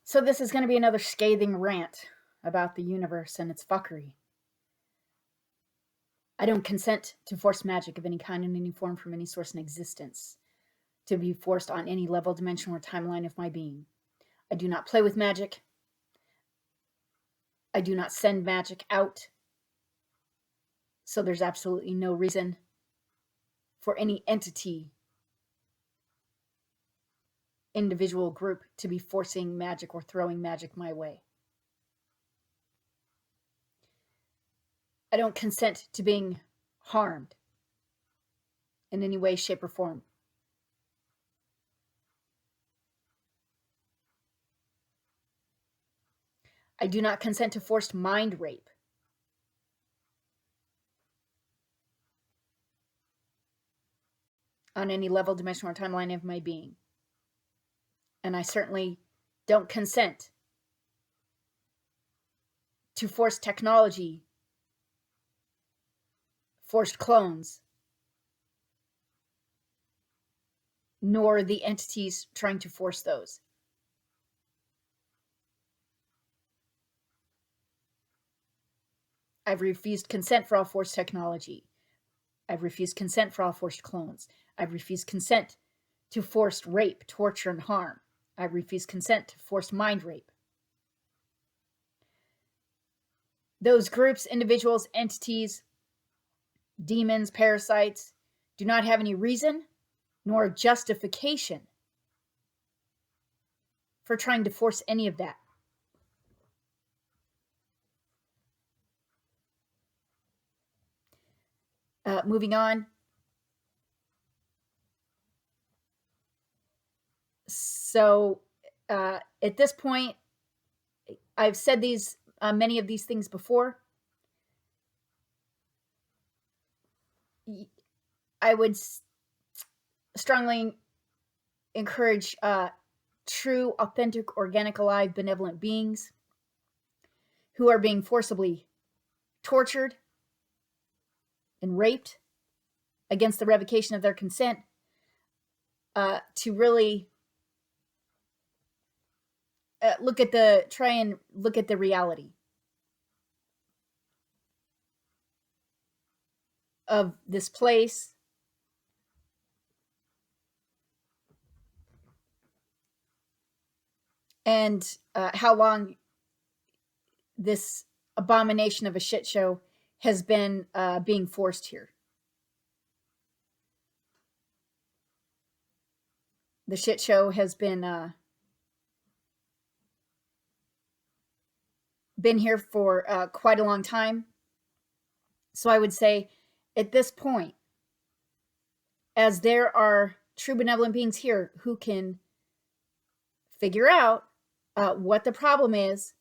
So this is going to be another scathing rant about the universe and its fuckery. I don't consent to force magic of any kind in any form from any source in existence to be forced on any level, dimension, or timeline of my being. I do not play with magic. I do not send magic out. So there's absolutely no reason for any entity, individual, group to be forcing magic or throwing magic my way. I don't consent to being harmed in any way, shape, or form. I do not consent to forced mind rape. On any level, dimension, or timeline of my being. And I certainly don't consent to forced technology, forced clones, nor the entities trying to force those. I've refused consent for all forced technology. I've refused consent for all forced clones. I've refused consent to forced rape, torture, and harm. I've refused consent to forced mind rape. Those groups, individuals, entities, demons, parasites, do not have any reason nor justification for trying to force any of that. Moving on. So at this point, I've said these many of these things before. I would strongly encourage true, authentic, organic, alive, benevolent beings who are being forcibly tortured and raped against the revocation of their consent to really try and look at the reality of this place, and how long this abomination of a shit show has been being forced here. The shit show has been here for quite a long time. So I would say at this point, as there are true benevolent beings here who can figure out what the problem is,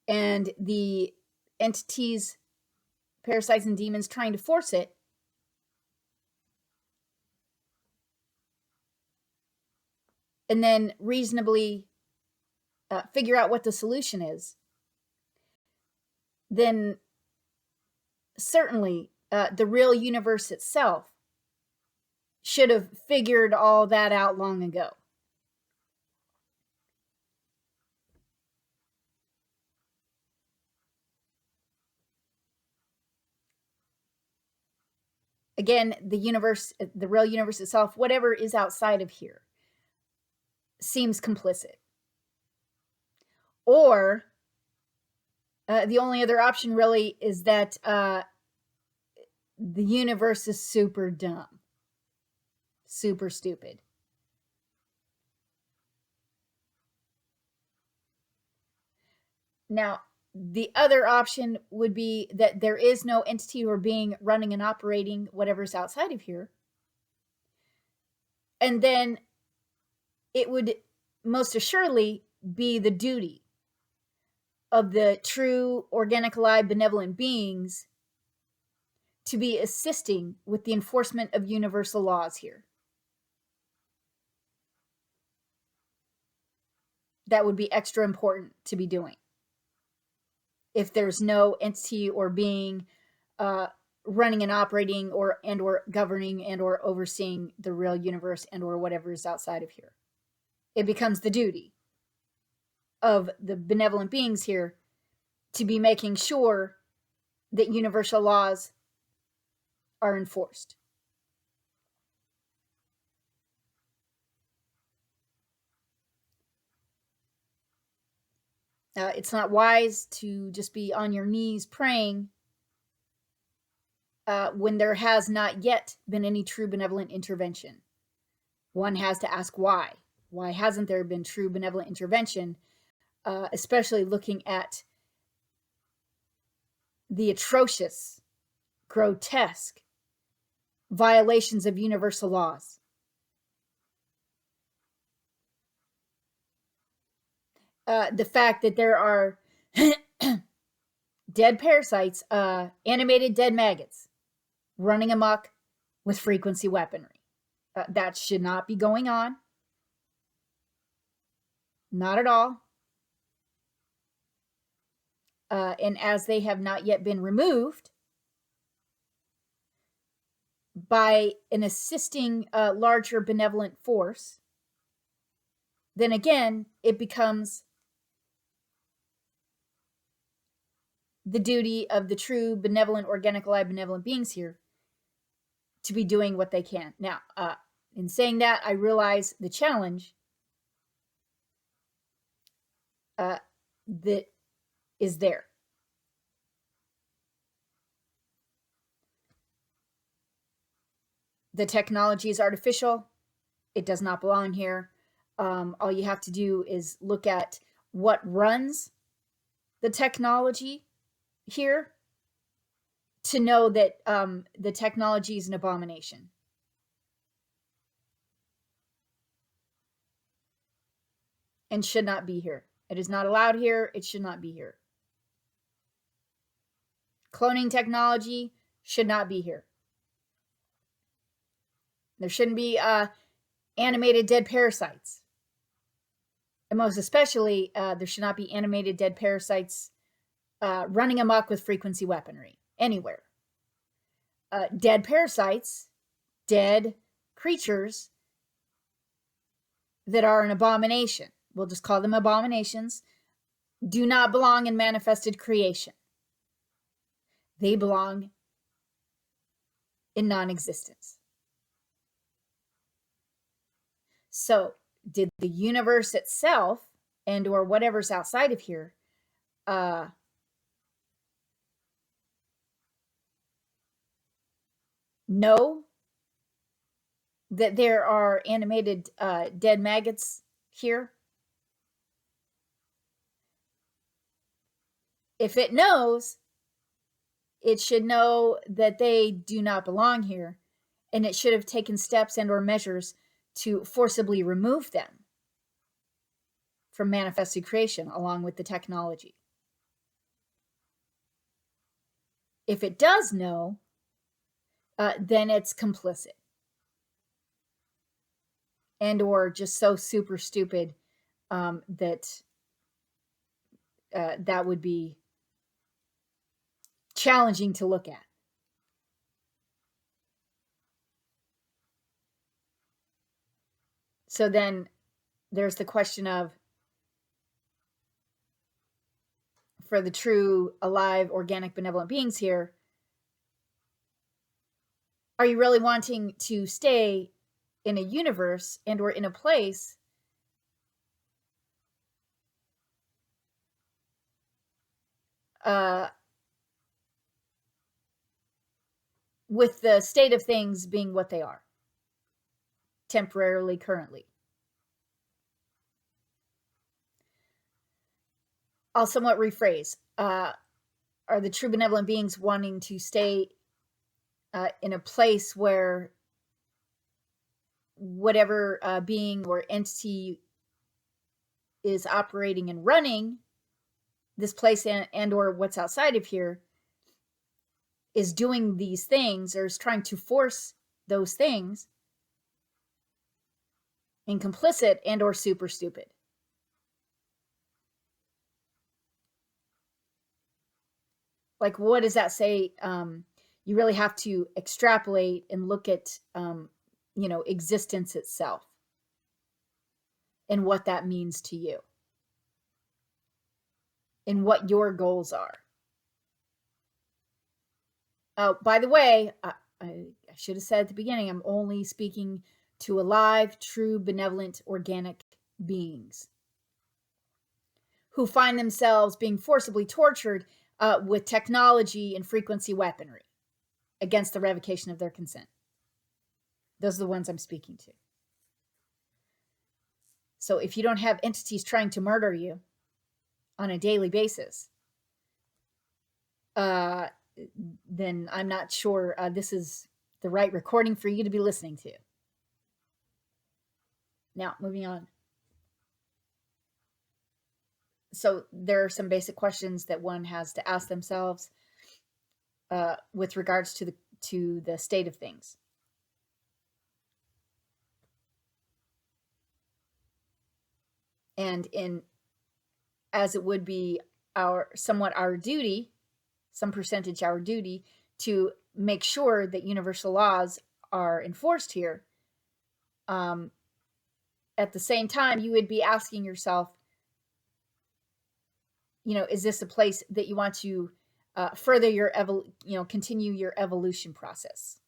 and the entities, parasites, and demons trying to force it, and then reasonably figure out what the solution is, then certainly the real universe itself should have figured all that out long ago. Again, the universe, the real universe itself, whatever is outside of here, seems complicit. Or the only other option really is that the universe is super dumb, super stupid. Now, the other option would be that there is no entity or being running and operating whatever's outside of here. And then it would most assuredly be the duty of the true, organic, alive, benevolent beings to be assisting with the enforcement of universal laws here. That would be extra important to be doing if there's no entity or being running and operating or governing and or overseeing the real universe and or whatever is outside of here. it becomes the duty of the benevolent beings here to be making sure that universal laws are enforced. It's not wise to just be on your knees praying when there has not yet been any true benevolent intervention. One has to ask why. Why hasn't there been true benevolent intervention, especially looking at the atrocious, grotesque violations of universal laws? The fact that there are dead parasites, animated dead maggots, running amok with frequency weaponry. That should not be going on. Not at all. And as they have not yet been removed by an assisting larger benevolent force, then again, it becomes the duty of the true benevolent, organic, alive, benevolent beings here to be doing what they can. Now, in saying that, I realize the challenge that is there. The technology is artificial. It does not belong here. All you have to do is look at what runs the technology here to know that the technology is an abomination. And should not be here. It is not allowed here. It should not be here. Cloning technology should not be here. There shouldn't be animated dead parasites. And most especially, there should not be animated dead parasites running amok with frequency weaponry anywhere. Dead parasites, dead creatures that are an abomination, we'll just call them abominations, do not belong in manifested creation. They belong in non-existence. So, did the universe itself and or whatever's outside of here know that there are animated dead maggots here? If it knows, it should know that they do not belong here, and it should have taken steps and or measures to forcibly remove them from manifested creation along with the technology. If it does know, then it's complicit and or just so super stupid that that would be challenging to look at. So then there's the question of, for the true, alive, organic, benevolent beings here, are you really wanting to stay in a universe and or in a place with the state of things being what they are, temporarily, currently? I'll somewhat rephrase. Are the true benevolent beings wanting to stay in a place where whatever being or entity is operating and running this place and or what's outside of here is doing these things or is trying to force those things, and complicit and or super stupid? Like, what does that say? You really have to extrapolate and look at existence itself. and what that means to you and what your goals are. By the way, I should have said at the beginning, I'm only speaking to alive, true, benevolent, organic beings who find themselves being forcibly tortured with technology and frequency weaponry against the revocation of their consent. Those are the ones I'm speaking to. So if you don't have entities trying to murder you on a daily basis, then I'm not sure this is the right recording for you to be listening to. Now, moving on. So there are some basic questions that one has to ask themselves with regards to the state of things. And as it would be somewhat our duty, some percentage our duty, to make sure that universal laws are enforced here, at the same time, you would be asking yourself, is this a place that you want to further your continue your evolution process?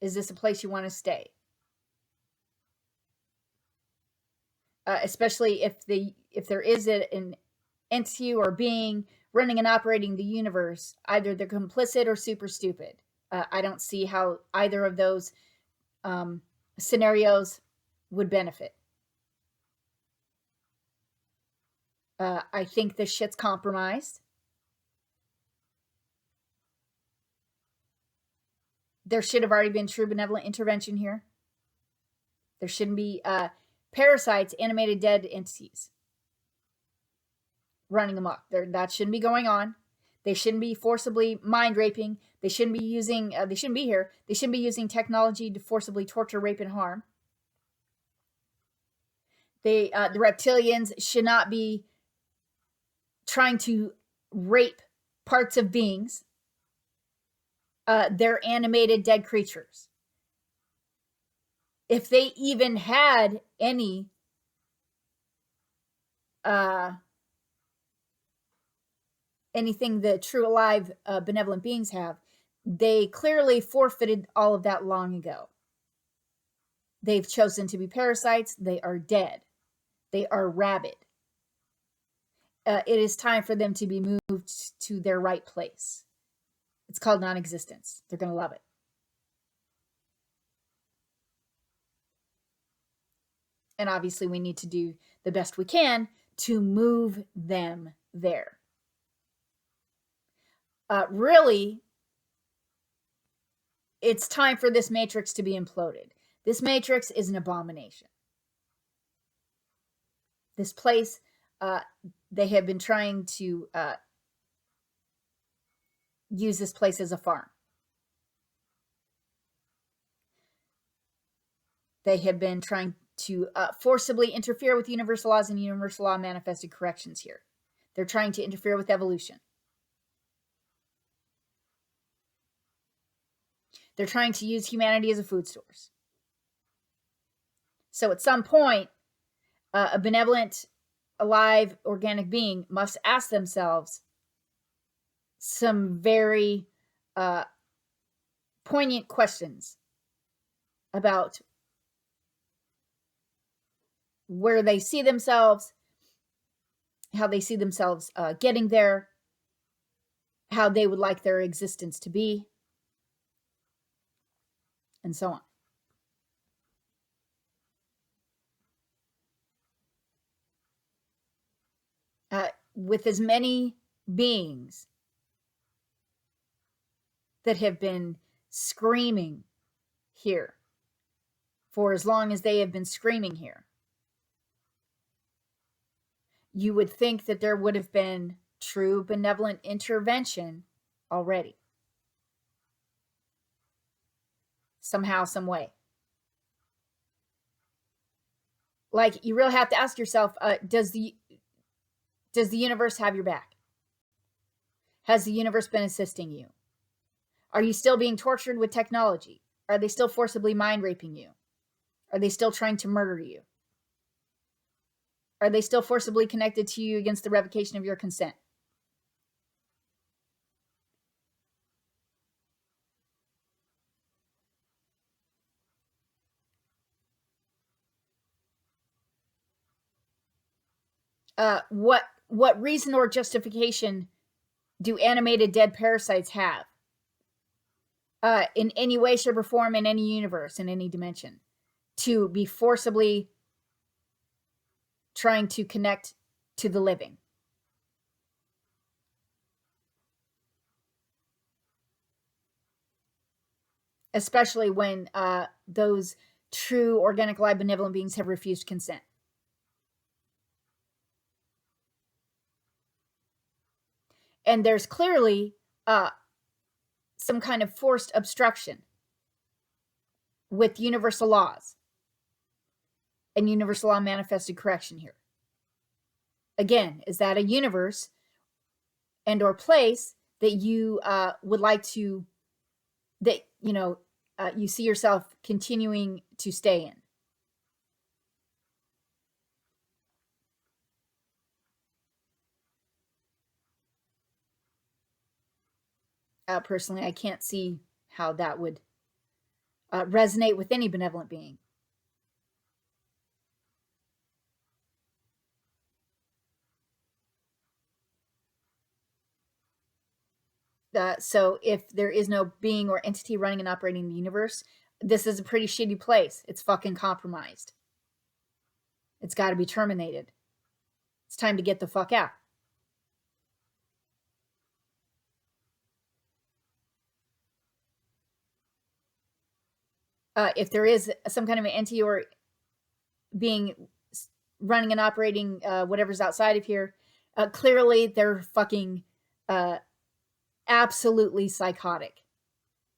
Is this a place you want to stay? Especially if there is an entity or being running and operating the universe, either they're complicit or super stupid. I don't see how either of those scenarios would benefit. I think this shit's compromised. There should have already been true benevolent intervention here. There shouldn't be parasites, animated dead entities running amok. That shouldn't be going on. They shouldn't be forcibly mind raping. They shouldn't be using, they shouldn't be here. They shouldn't be using technology to forcibly torture, rape, and harm. The reptilians should not be trying to rape parts of beings. They're animated dead creatures. If they even had any anything that true alive benevolent beings have, they clearly forfeited all of that long ago. They've chosen to be parasites. They are dead. They are rabid. It is time for them to be moved to their right place. It's called non-existence. They're going to love it. And obviously we need to do the best we can to move them there. Really, it's time for this matrix to be imploded. This matrix is an abomination. This place, they have been trying to use this place as a farm. They have been trying to forcibly interfere with universal laws and universal law manifested corrections here. They're trying to interfere with evolution. They're trying to use humanity as a food source. So at some point, a benevolent, alive, organic being must ask themselves some very poignant questions about where they see themselves, how they see themselves getting there, how they would like their existence to be, and so on. With as many beings that have been screaming here for as long as they have been screaming here, you would think that there would have been true benevolent intervention already. Somehow, some way. Like, you really have to ask yourself, does the universe have your back? Has the universe been assisting you? Are you still being tortured with technology? Are they still forcibly mind raping you? Are they still trying to murder you? Are they still forcibly connected to you against the revocation of your consent? What reason or justification do animated dead parasites have? In any way, shape, or form, in any universe, in any dimension, to be forcibly trying to connect to the living? Especially when those true organic, alive, benevolent beings have refused consent. And there's clearly some kind of forced obstruction with universal laws and universal law manifested correction here. Again, is that a universe and or place that you would like to, that, you see yourself continuing to stay in? Personally, I can't see how that would resonate with any benevolent being. So if there is no being or entity running and operating the universe, this is a pretty shitty place. It's fucking compromised. It's got to be terminated. It's time to get the fuck out. If there is some kind of an entity or being running and operating whatever's outside of here, clearly they're fucking absolutely psychotic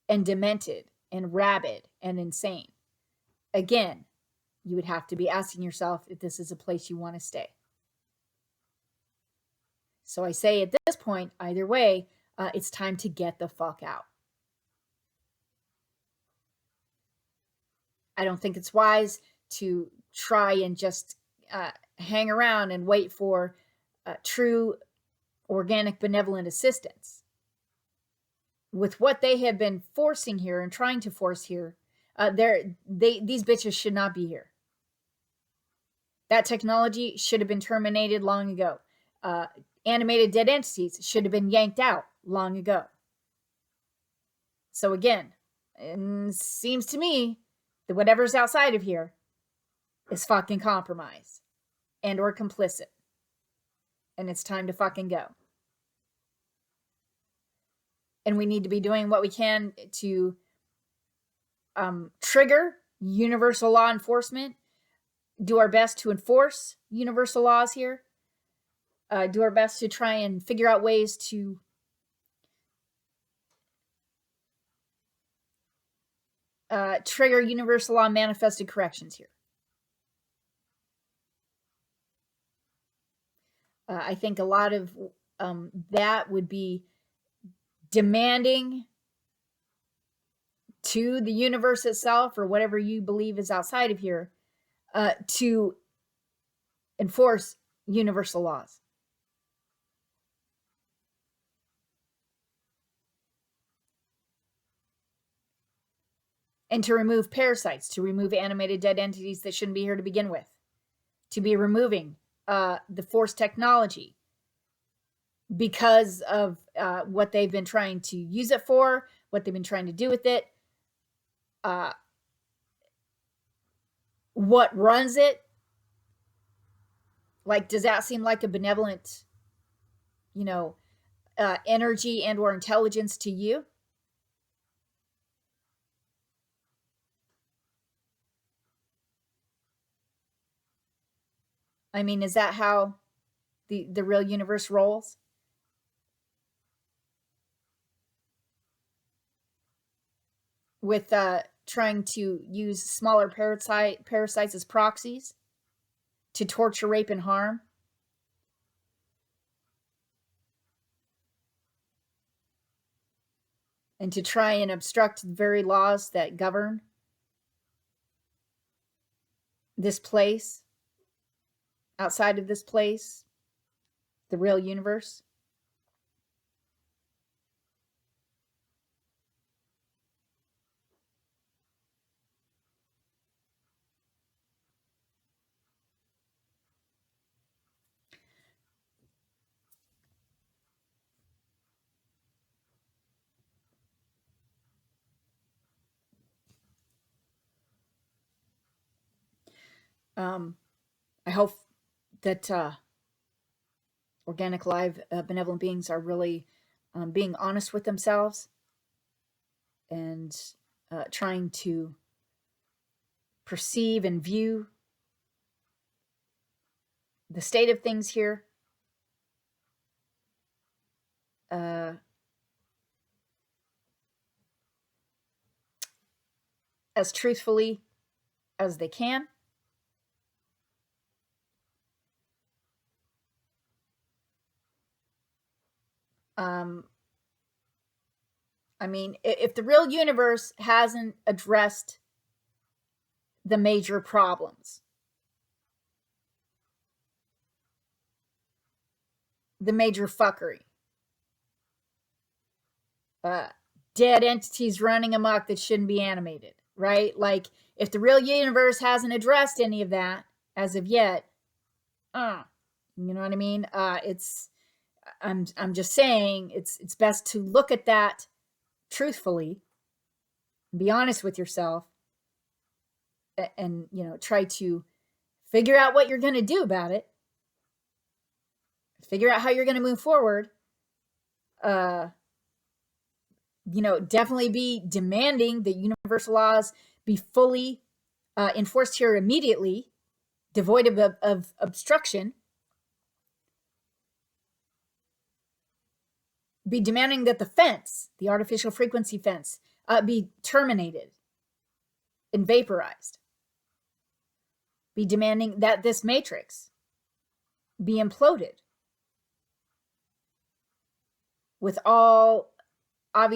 and demented and rabid and insane. Again, you would have to be asking yourself if this is a place you want to stay. So I say at this point, either way, it's time to get the fuck out. I don't think it's wise to try and just hang around and wait for true organic benevolent assistance. With what they have been forcing here and trying to force here, these bitches should not be here. That technology should have been terminated long ago. Animated dead entities should have been yanked out long ago. So again, it seems to me that whatever's outside of here is fucking compromised and or complicit. And it's time to fucking go. And we need to be doing what we can to trigger universal law enforcement, do our best to enforce universal laws here, do our best to try and figure out ways to trigger universal law manifested corrections here. I think a lot of that would be demanding to the universe itself, or whatever you believe is outside of here, to enforce universal laws. And to remove parasites, to remove animated dead entities that shouldn't be here to begin with, to be removing the forced technology because of what they've been trying to use it for, what they've been trying to do with it, what runs it. Like, does that seem like a benevolent, energy and or intelligence to you? I mean, is that how the real universe rolls? With trying to use smaller parasites as proxies to torture, rape, and harm? And to try and obstruct the very laws that govern this place, outside of this place, the real universe. I hope that organic, live, benevolent beings are really being honest with themselves and trying to perceive and view the state of things here as truthfully as they can. I mean, if the real universe hasn't addressed the major problems, the major fuckery, dead entities running amok that shouldn't be animated, right? Like, if the real universe hasn't addressed any of that as of yet, you know what I mean? I'm just saying it's best to look at that truthfully, be honest with yourself, and try to figure out what you're going to do about it, figure out how you're going to move forward. Definitely be demanding that universal laws be fully enforced here immediately, devoid of obstruction. Be demanding that the fence, the artificial frequency fence, be terminated and vaporized. Be demanding that this matrix be imploded with all I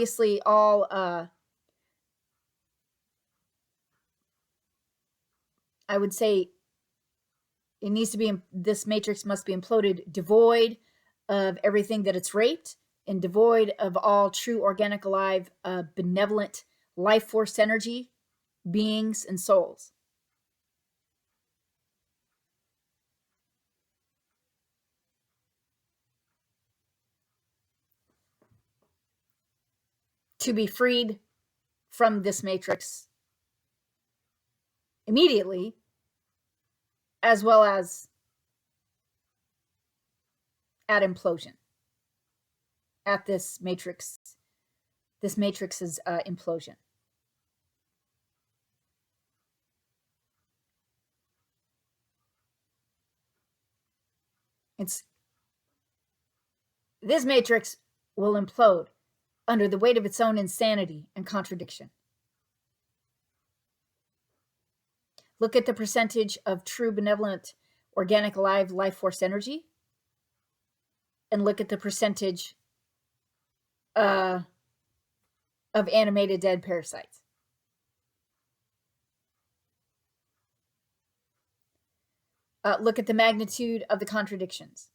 would say it needs to be, this matrix must be imploded, devoid of everything that it's raped, and devoid of all true, organic, alive, benevolent, life force energy, beings, and souls. To be freed from this matrix immediately, as well as at implosion, at this matrix's implosion. This matrix will implode under the weight of its own insanity and contradiction. Look at the percentage of true, benevolent, organic, alive, life force energy, and look at the percentage of animated dead parasites. Look at the magnitude of the contradictions.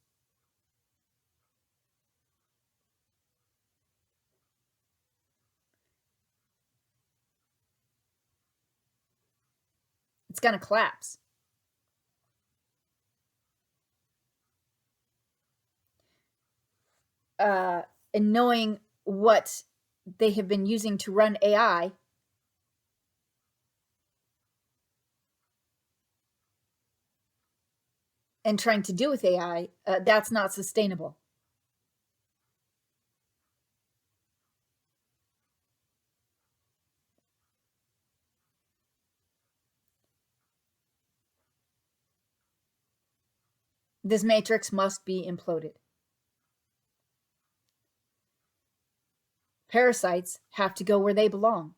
It's going to collapse. And knowing what they have been using to run AI, and trying to do with AI, that's not sustainable. This matrix must be imploded. Parasites have to go where they belong,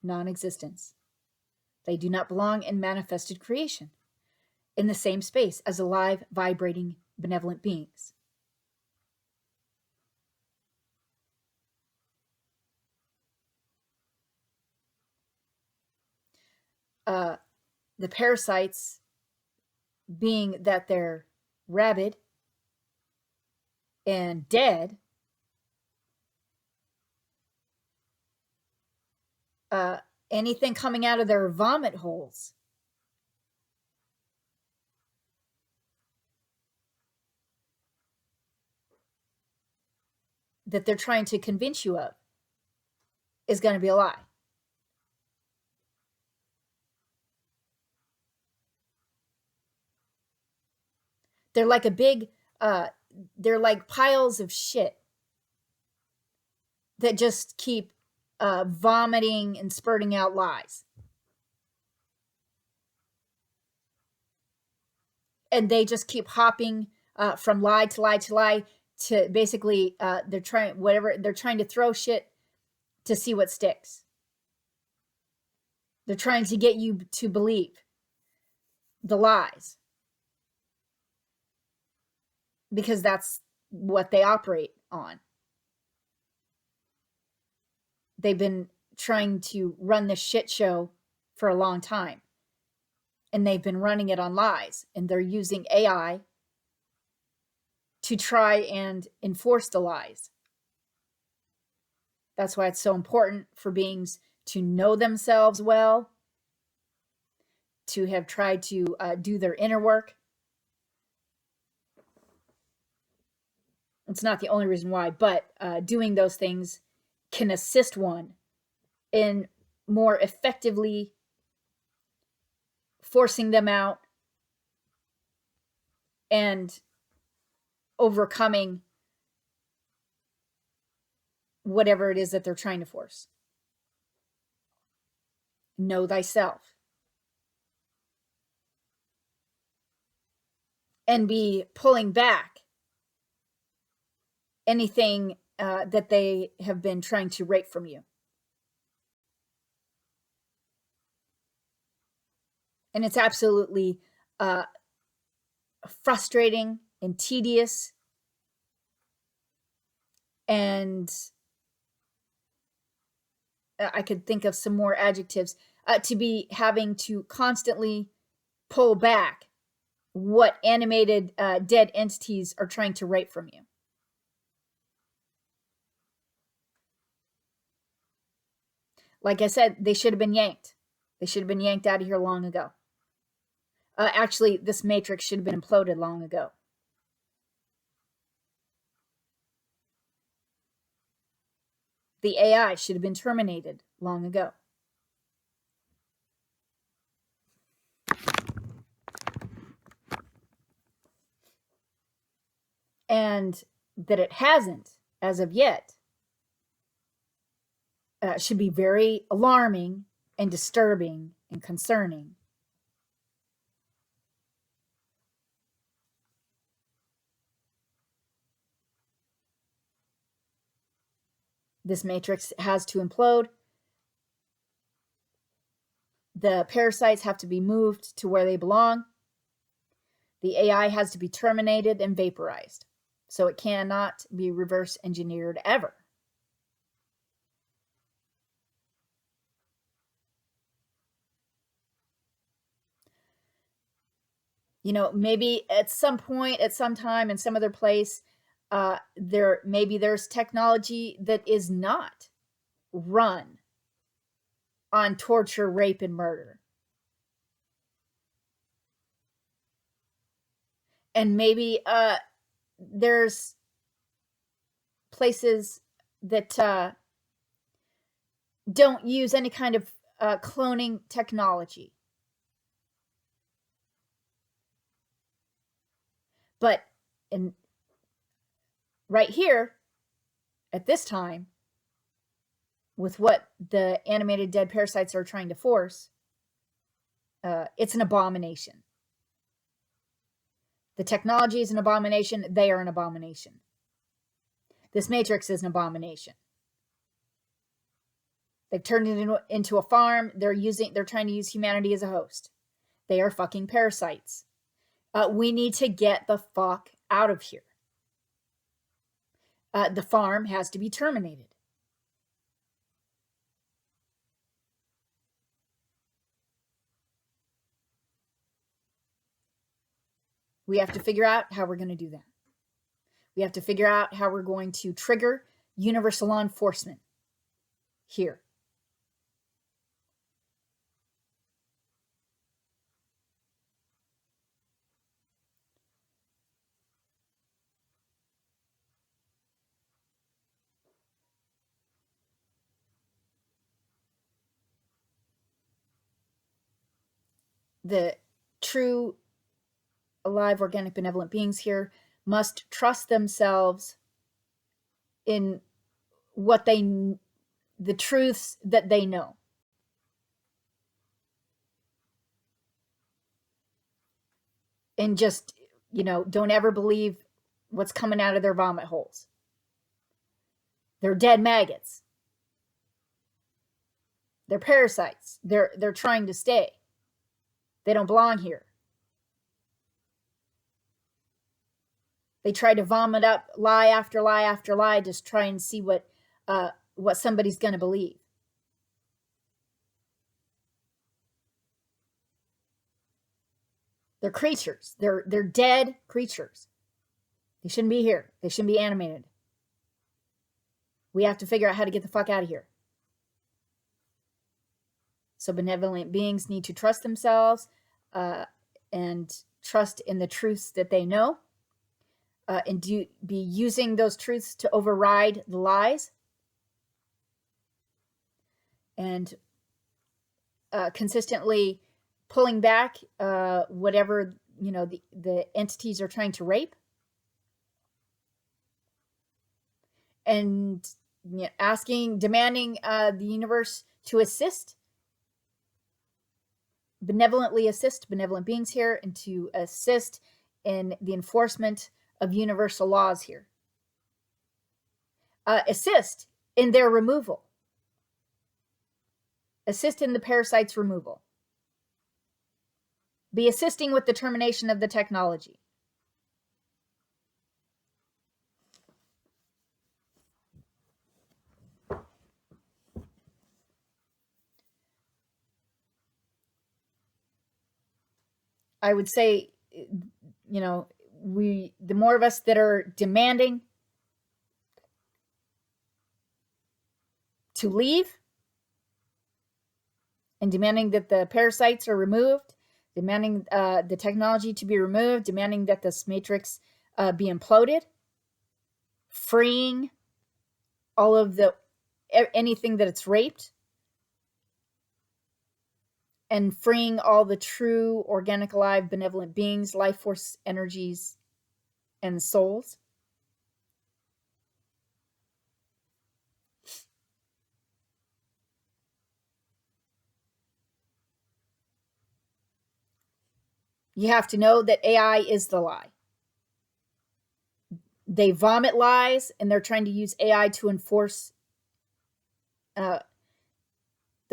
non-existence. They do not belong in manifested creation, in the same space as alive, vibrating, benevolent beings. the parasites being that they're rabid and dead, anything coming out of their vomit holes that they're trying to convince you of is going to be a lie. They're like a big, they're like piles of shit that just keep vomiting and spurting out lies. And they just keep hopping from lie to lie to lie to basically they're trying to throw shit to see what sticks. They're trying to get you to believe the lies because that's what they operate on. They've been trying to run this shit show for a long time, and they've been running it on lies, and they're using AI to try and enforce the lies. That's why it's so important for beings to know themselves well, to have tried to do their inner work. It's not the only reason why, but doing those things can assist one in more effectively forcing them out and overcoming whatever it is that they're trying to force. Know thyself. And be pulling back anything that they have been trying to rape from you. And it's absolutely frustrating and tedious, and I could think of some more adjectives, to be having to constantly pull back what animated dead entities are trying to rape from you. Like I said, they should have been yanked. They should have been yanked out of here long ago. Actually, this matrix should have been imploded long ago. The AI should have been terminated long ago. And that it hasn't, as of yet, should be very alarming and disturbing and concerning. This matrix has to implode. The parasites have to be moved to where they belong. The AI has to be terminated and vaporized. So it cannot be reverse engineered ever. You know, maybe at some point, at some time, in some other place, there's technology that is not run on torture, rape, and murder. And maybe there's places that don't use any kind of cloning technology. But right here, at this time, with what the animated dead parasites are trying to force, it's an abomination. The technology is an abomination. They are an abomination. This matrix is an abomination. They've turned it into a farm. They're trying to use humanity as a host. They are fucking parasites. We need to get the fuck out of here. The farm has to be terminated. We have to figure out how we're going to do that. We have to figure out how we're going to trigger universal law enforcement here. The true, alive, organic, benevolent beings here must trust themselves in what the truths that they know. And just, don't ever believe what's coming out of their vomit holes. They're dead maggots. They're parasites. They're trying to stay. They don't belong here. They try to vomit up lie after lie after lie, just try and see what somebody's going to believe. They're creatures. They're dead creatures. They shouldn't be here. They shouldn't be animated. We have to figure out how to get the fuck out of here. So benevolent beings need to trust themselves and trust in the truths that they know, and be using those truths to override the lies, and consistently pulling back whatever the entities are trying to rape, and demanding the universe to benevolently assist benevolent beings here, and to assist in the enforcement of universal laws here. Assist in their removal. Assist in the parasites' removal. Be assisting with the termination of the technology. I would say, the more of us that are demanding to leave, and demanding that the parasites are removed, demanding the technology to be removed, demanding that this matrix be imploded, freeing all of anything that it's raped, and freeing all the true, organic, alive, benevolent beings, life force energies, and souls. You have to know that AI is the lie. They vomit lies, and they're trying to use AI to enforce. They're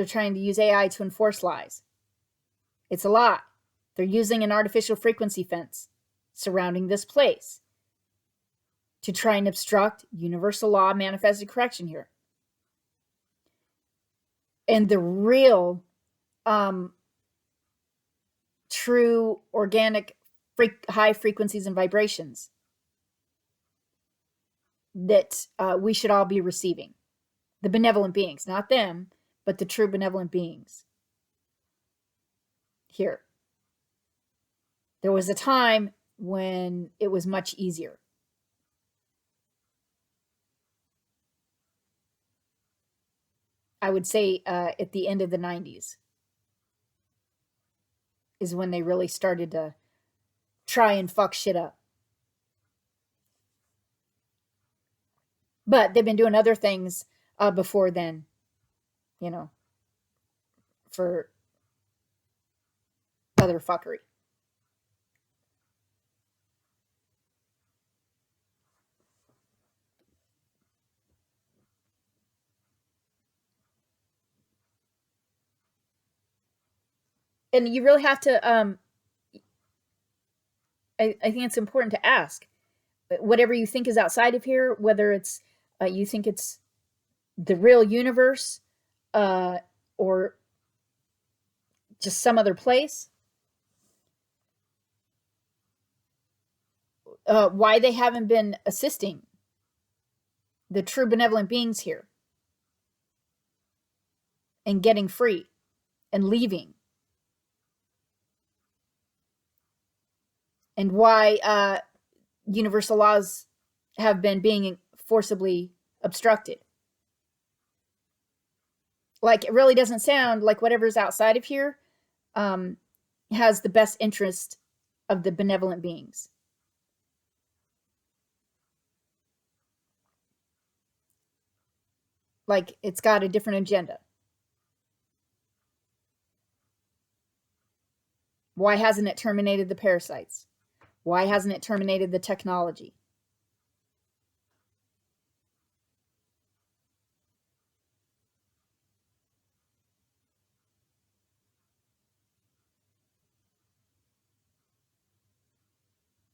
trying to use AI to enforce lies. It's a lie. They're using an artificial frequency fence surrounding this place to try and obstruct universal law manifested correction here. And the real, true, organic, high frequencies and vibrations that we should all be receiving. The benevolent beings, not them, but the true benevolent beings. Here. There was a time when it was much easier. I would say at the end of the 90s is when they really started to try and fuck shit up. But they've been doing other things before then, for other fuckery. And you really have to, I think it's important to ask, whatever you think is outside of here, whether it's, you think it's the real universe, or just some other place, why they haven't been assisting the true benevolent beings here and getting free and leaving, and why universal laws have been being forcibly obstructed. Like, it really doesn't sound like whatever's outside of here has the best interest of the benevolent beings. Like, it's got a different agenda. Why hasn't it terminated the parasites? Why hasn't it terminated the technology?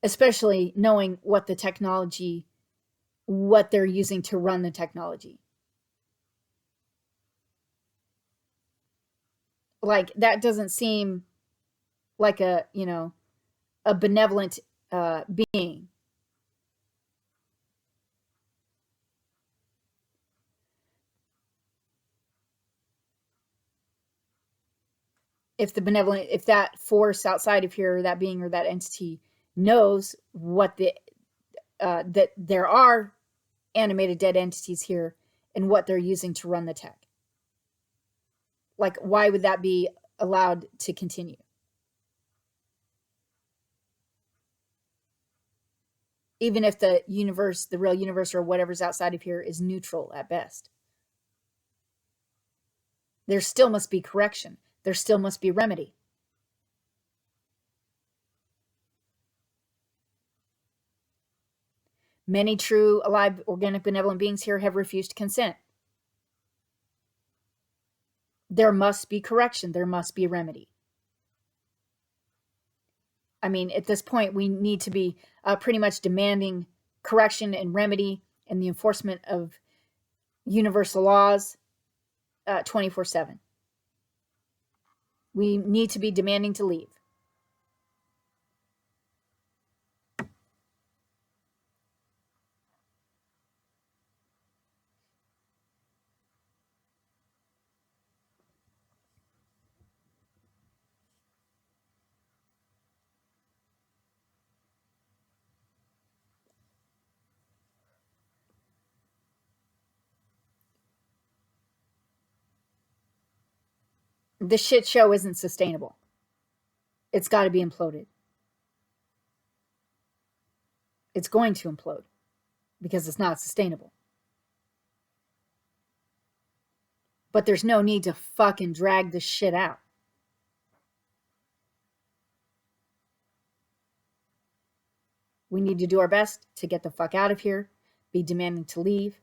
Especially knowing what the technology, what they're using to run the technology. Like, that doesn't seem like a, you know, a benevolent being. If the benevolent, if that force outside of here, or that being or that entity knows what the that there are animated dead entities here and what they're using to run the tech, like, why would that be allowed to continue? Even if the universe, the real universe, or whatever's outside of here is neutral at best, there still must be correction. There still must be remedy. Many true, alive, organic, benevolent beings here have refused to consent. There must be correction. There must be remedy. I mean, at this point, we need to be pretty much demanding correction and remedy and the enforcement of universal laws 24/7. We need to be demanding to leave. This shit show isn't sustainable. It's got to be imploded. It's going to implode because it's not sustainable. But there's no need to fucking drag this shit out. We need to do our best to get the fuck out of here, be demanding to leave,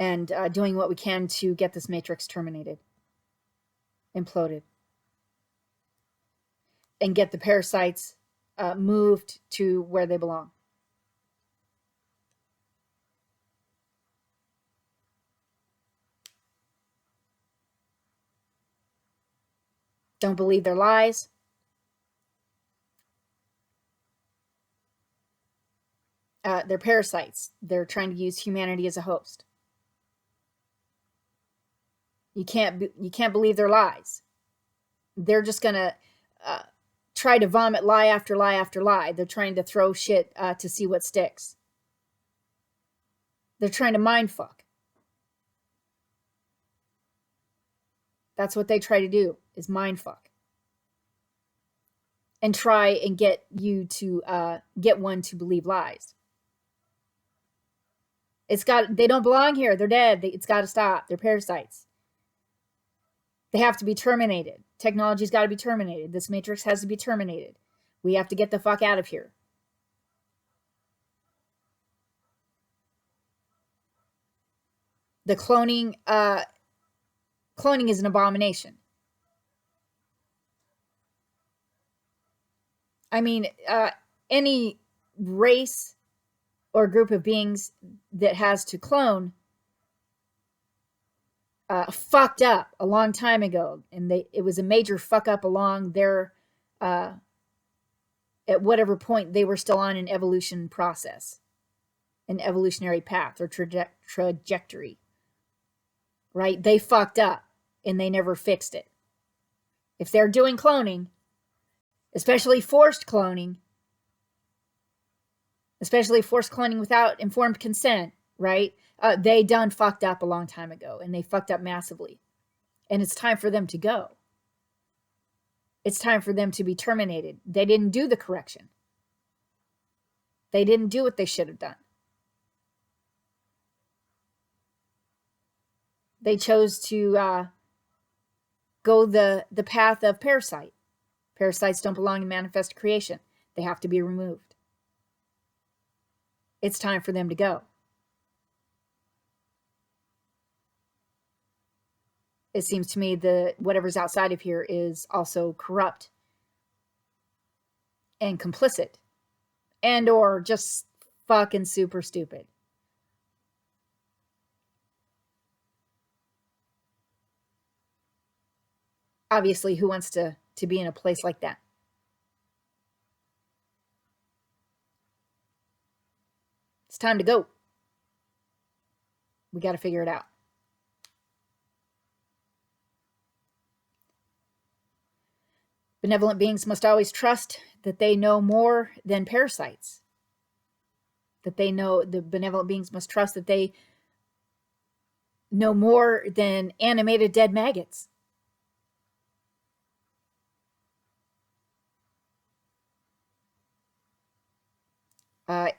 and doing what we can to get this matrix terminated, imploded, and get the parasites moved to where they belong. Don't believe their lies. They're parasites. They're trying to use humanity as a host. You can't believe their lies. They're just gonna try to vomit lie after lie after lie. They're trying to throw shit to see what sticks. They're trying to mind fuck. That's what they try to do, is mind fuck. And try and get you to get one to believe lies. They don't belong here. They're dead. It's got to stop. They're parasites. They have to be terminated. Technology's got to be terminated. This matrix has to be terminated. We have to get the fuck out of here. The cloning is an abomination. I mean, any race or group of beings that has to clone fucked up a long time ago, and it was a major fuck up along their at whatever point they were still on an evolution process, an evolutionary path or trajectory, right? They fucked up and they never fixed it. If they're doing cloning, especially forced cloning without informed consent, right? They done fucked up a long time ago, and they fucked up massively. And it's time for them to go. It's time for them to be terminated. They didn't do the correction. They didn't do what they should have done. They chose to go the path of parasite. Parasites don't belong in manifest creation. They have to be removed. It's time for them to go. It seems to me that whatever's outside of here is also corrupt and complicit and or just fucking super stupid. Obviously, who wants to be in a place like that? It's time to go. We got to figure it out. Benevolent beings must always trust that they know more than parasites. That they know, the benevolent beings must trust that they know more than animated dead maggots.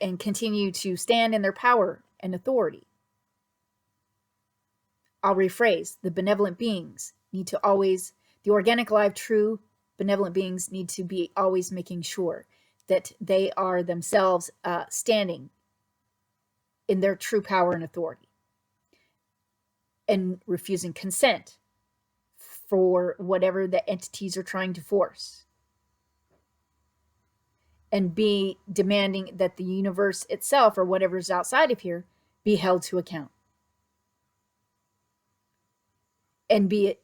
And continue to stand in their power and authority. I'll rephrase, the benevolent beings need to always, the organic, alive, true benevolent beings need to be always making sure that they are themselves standing in their true power and authority and refusing consent for whatever the entities are trying to force, and be demanding that the universe itself or whatever's outside of here be held to account, and be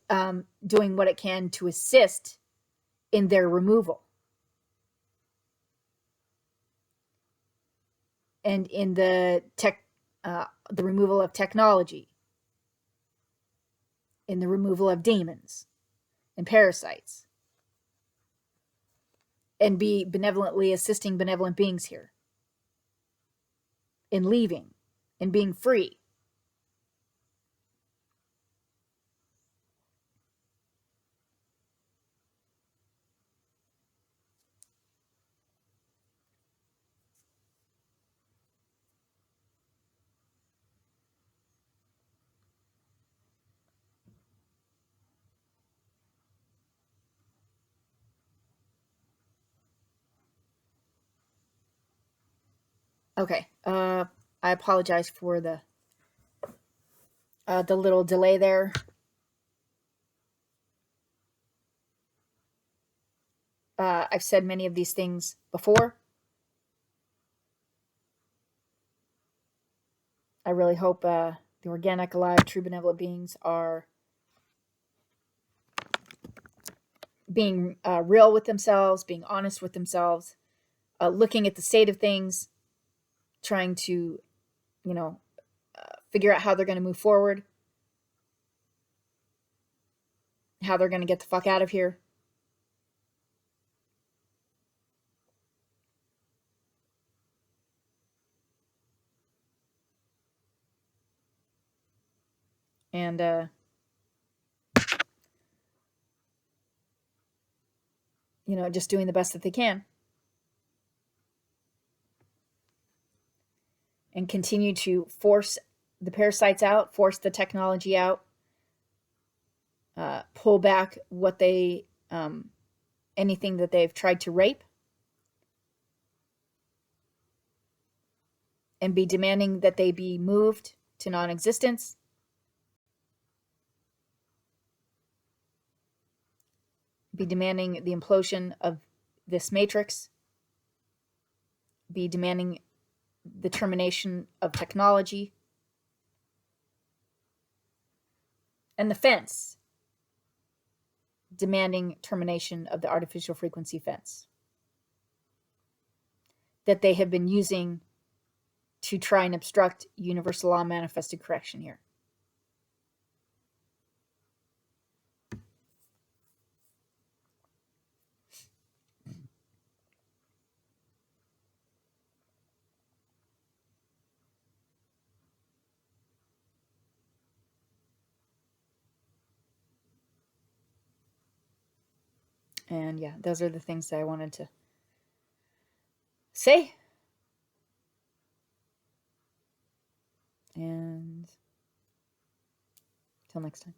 doing what it can to assist in their removal and in the removal of technology, in the removal of demons and parasites, and be benevolently assisting benevolent beings here in leaving and being free. Okay, I apologize for the little delay there. I've said many of these things before. I really hope the organic, alive, true benevolent beings are being real with themselves, being honest with themselves, looking at the state of things, trying to, figure out how they're going to move forward, how they're going to get the fuck out of here. And just doing the best that they can. And continue to force the parasites out, force the technology out, pull back what they, anything that they've tried to rape, and be demanding that they be moved to non-existence. Be demanding the implosion of this matrix. Be demanding the termination of technology. And the fence, demanding termination of the artificial frequency fence. that they have been using to try and obstruct universal law manifested correction here. And yeah, those are the things that I wanted to say. And till next time.